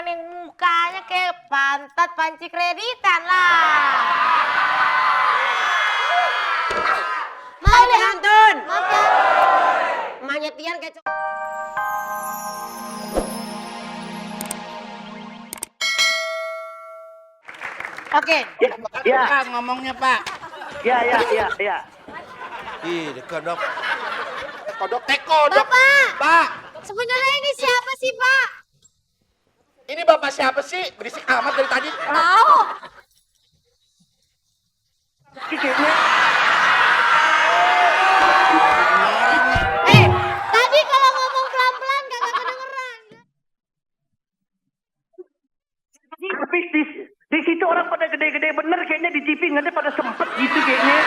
jangan yang mukanya kayak pantat panci kreditan lah. Mau deh Antun. Maaf ya. Emaknya Tian kayak Oke. Ya. Pak, ngomongnya Pak. Ya. Ih, kodok. Kodok. Bapak. Pak, Sebenarnya ini siapa sih Pak? ini Bapak siapa sih? Berisik amat dari tadi. Tahu. Tadi kalau ngomong pelan-pelan kagak kedengeran. Tapi di situ orang pada gede-gede bener kayaknya di TV nggak ada pada sempet gitu kayaknya.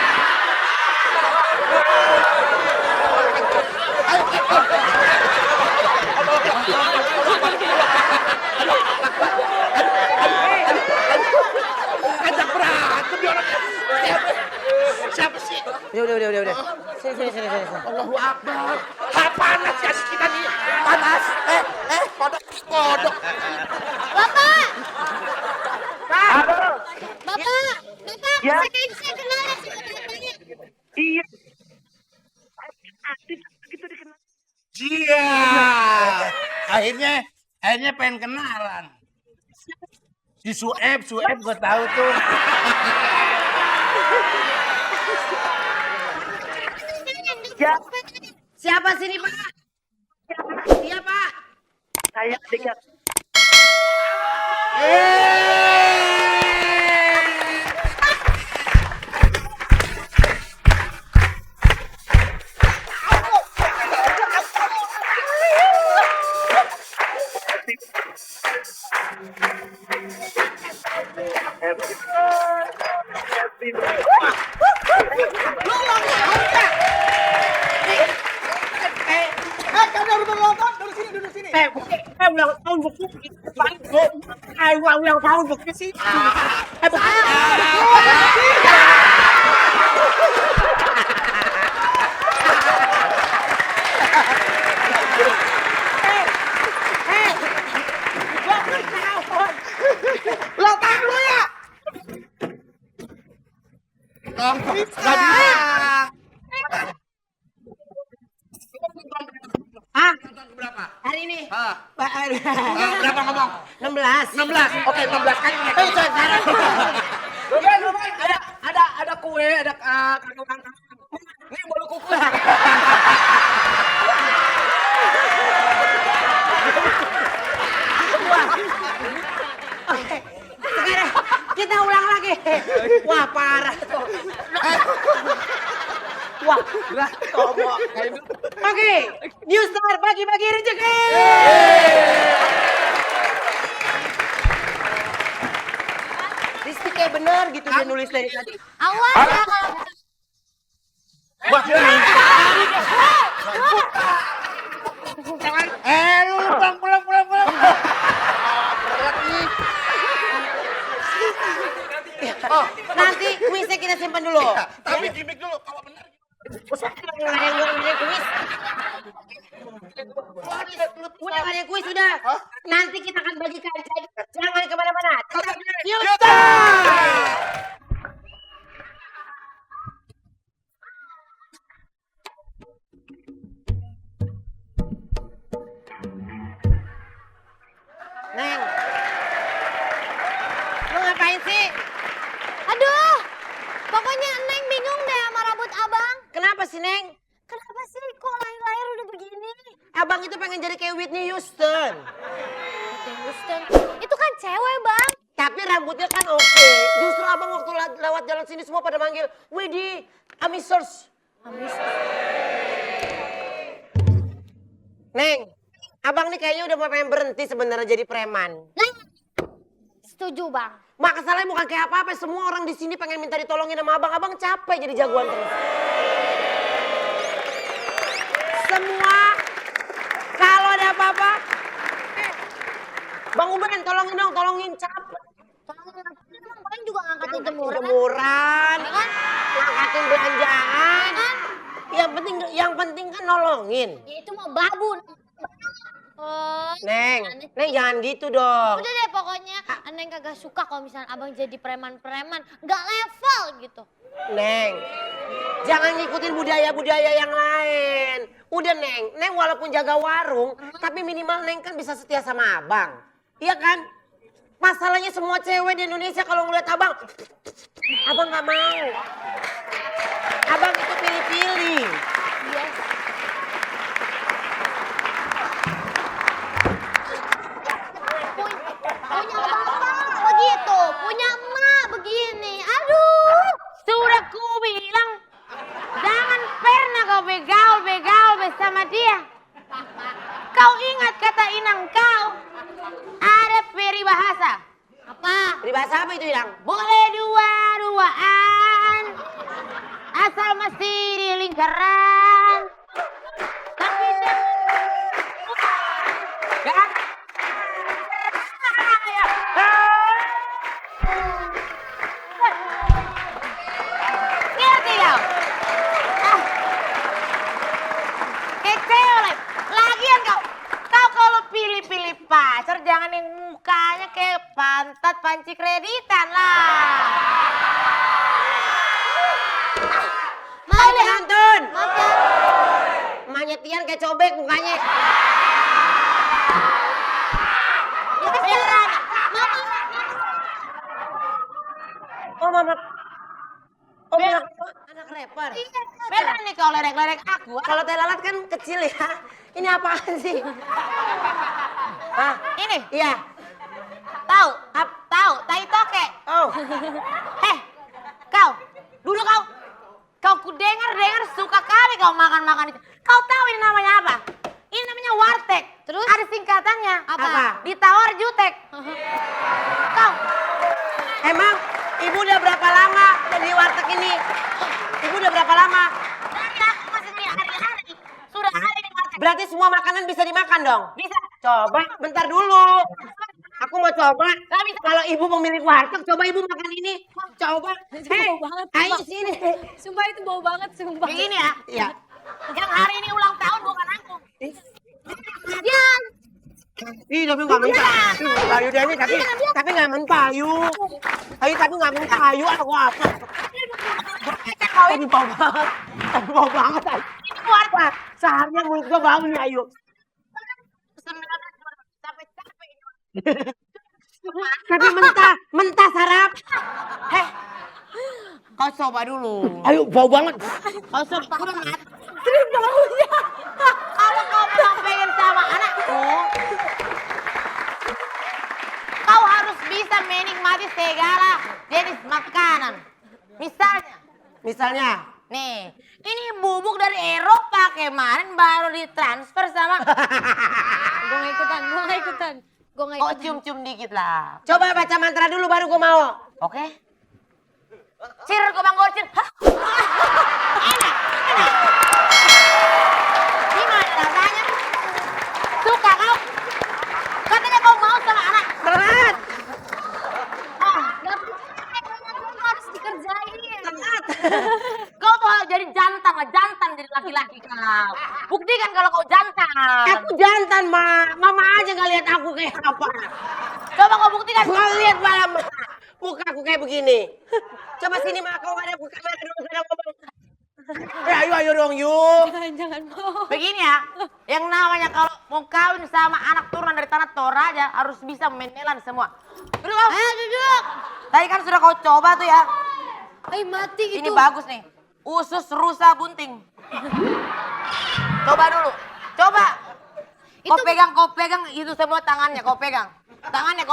Ajak berantem dia orang. Siapa sih? Udah. Sini. Allahu Akbar. Panas ya kita nih. Panas. Kodok. Bapak. Halo. Bapak. Ya. Saya kenal ya sama bapaknya. Iya. Gitu dikenal. Iya. Akhirnya pengen kenalan. Si Sueb gue tahu tuh. Ya, Siapa sini Pak? Iya Pak. saya dengar. Ulang tahun begini sih. Berapa? Hari ini. Berapa ngomong? 16. 16. Oke, 16 kali. Ada kue, ada kangkang. Ini bolu kukus. Sekarang kita ulang lagi. Wah parah tuh. Wah, Oke, New Star bagi-bagi rezeki. Rizky kayak bener gitu dia nulis dari tadi. Awas ya kalau Wah, lu pulang. nanti kuisnya kita simpan dulu. Tapi gimmick dulu, kalau benar. Udah ada kuis. Udah ada kuis sudah. Nanti kita akan bagikan. Jangan kemana-mana. Tetap di New Star. Neng, lu ngapain sih? Aduh, pokoknya Neng bingung deh sama rambut abang. Kenapa sih, Neng? Kenapa sih kok lahir-lahir udah begini? Abang itu pengen jadi kayak Whitney Houston. Houston, itu kan cewek bang. Tapi rambutnya kan oke. Justru abang waktu lewat jalan sini semua pada manggil, Widih, Amisers. Neng, abang nih kayaknya udah mau pengen berhenti sebenarnya jadi preman. Neng, setuju bang. Masalahnya bukan kayak apa-apa, semua orang di sini pengen minta ditolongin sama abang. Abang capek jadi jagoan terus. Semua, kalau ada apa-apa, Bang Uben tolongin capek. Bang juga ngangkatin jemuran. Jemuran, Ya kan? ngangkatin belanjaan. Ya kan? Yang penting kan nolongin. Ya itu mah babu. Oh, Neng, aneh. Neng jangan gitu dong. Udah deh pokoknya Neng kagak suka kalau misalnya abang jadi preman-preman. Nggak level gitu. Neng, jangan ngikutin budaya-budaya yang lain. Udah Neng, Neng walaupun jaga warung, tapi minimal Neng kan bisa setia sama abang. Iya kan? Masalahnya semua cewek di Indonesia kalau ngeliat abang nggak mau. Abang itu pilih-pilih. Iya. Punya bapak begitu, punya emak begini. Aduh. Sudah ku bilang, jangan pernah kau begaul bersama dia. Kau ingat kata inang kau, ada peribahasa. Apa? Peribahasa apa itu Inang? Boleh dua-duaan, asal masih di lingkaran. Tapi kan? Ngerti kau? Kecelep. Lagian kau kalau pilih-pilih pacar jangan yang mukanya kayak pantat panci kreditan lah. Mau deh Antun. Maaf ya. Emaknya Tian kayak cobek mukanya. Ya beneran. Mama. Oh mama. Oh anak rapper. Beneran nih kau lerek-lerek aku. Kalau teh lalat kan kecil ya. Ini apaan sih? Hah? Ini? Iya. Tahu? Tahu? Tai toke. Oh. Kau. Dulu kau. Kau ku dengar suka kali kau makan-makan itu. Kau tahu ini namanya apa? Ini namanya warteg. Terus? Ada singkatannya. Apa? Ditawar jutek. Kau. Emang ibu udah berapa lama di warteg ini? Ibu udah berapa lama? Dari aku masih hari-hari. Sudah hari di warteg. Berarti semua makanan bisa dimakan dong? Bisa. Coba, bentar dulu. Aku mau coba. Kalau ibu pemilik warteg, coba ibu makan ini. Coba. Hei, ayo sini. Sumpah itu bau banget, sumpah. Begini ya? Iya. Yang hari ini ulang tahun bukan aku. Jan. Ih, tapi nggak mentah. Ayu Dani, tapi nggak mentah, Ayu. Ayu, tapi nggak mentah, Ayu. Aku apa? Ini bau banget. Bau banget, Ayu. Ini warteg. Seharusnya mulut gua bau nih, Ayu. Tapi mentah sarap. Heh, kau coba dulu. Ayo, bau banget. Kau coba, udah mat. Sering baunya. Kalau kau memang pengen sama anakku, kau harus bisa menikmati segala jenis makanan. Misalnya, nih, ini bubuk dari Eropa kemarin baru ditransfer sama. Gue nggak ikutan. Oh, cium-cium dikit lah. Coba baca mantra dulu baru gue mau. Oke? Cir, gue bang Gorcir. Hah? Enak. Gimana rasanya? Suka kau? Katanya kau mau sama anak. Berat. harus dikerjain. Kau tuh jadi jantan lah, jantan jadi laki-laki kau. Buktikan kalau kau jantan. Aku jantan, Ma. Mama aja nggak lihat aku kayak apa. Coba kau buktikan. Nggak lihat malam. Muka aku kayak begini. Coba sini, Ma. Kau ada buka kamera dulu, sedang ngomong. Ayo dong, yuk. Jangan mau. Begini ya, yang namanya kalau mau kawin sama anak turunan dari tanah Toraja harus bisa menelan semua. Duduk kau. Ayo duduk. Tadi kan sudah kau coba tuh ya. Ayo mati gitu. Ini bagus nih. Usus rusa bunting. Coba dulu. Coba. Kau pegang itu semua tangannya, kau pegang. Tangannya.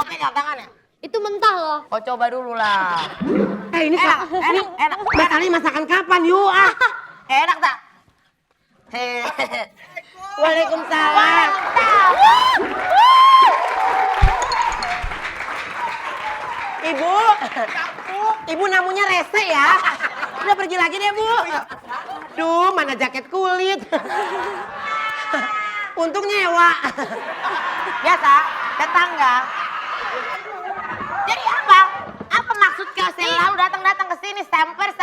Itu mentah loh. Kau coba dulu lah. Ini Enak. masalahnya masakan kapan yuk? Enak tak? Waalaikumsalam. Ibu namunya rese ya. Udah pergi lagi deh Bu. Duh, mana jaket kulit. Untung nyewa. Biasa, tetangga. Jadi apa? Apa maksud kau selalu datang ke sini samper